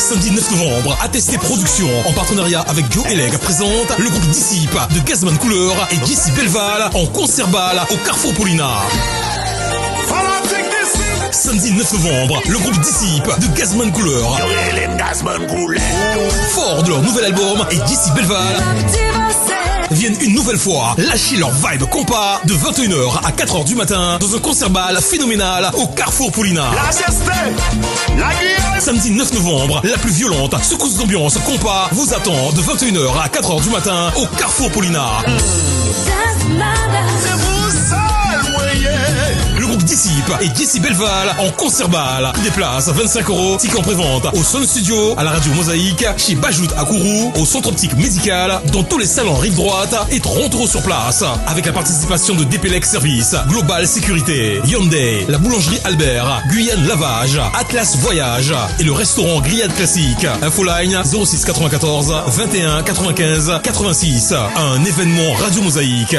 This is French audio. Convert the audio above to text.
Samedi 9 novembre, ATST Productions, en partenariat avec Joe Eleg, présente le groupe Dissipe de Gazman Couleur et Jesse Belval en concert bal au Carrefour Paulina. Samedi 9 novembre, le groupe Dissipe de Gazman Couleur, fort de leur nouvel album, et Jesse Belval viennent une nouvelle fois lâcher leur vibe compas de 21h à 4h du matin dans un concert bal phénoménal au Carrefour Paulina. Samedi 9 novembre, la plus violente secousse d'ambiance compas vous attend de 21h à 4h du matin au Carrefour Paulina. Le groupe Dissipe et Jesse Belval en concert bal. Des places 25 €, tickets en prévente au Sun Studio, à la radio Mosaïque, chez Bajout à Kourou, au centre optique médical, dans tous les salons rive droite et 30 € sur place. Avec la participation de DPLEX Service, Global Sécurité, Hyundai, la boulangerie Albert, Guyane Lavage, Atlas Voyage et le restaurant Grillade Classique. Infoline 06 94 21 95 86. Un événement radio Mosaïque.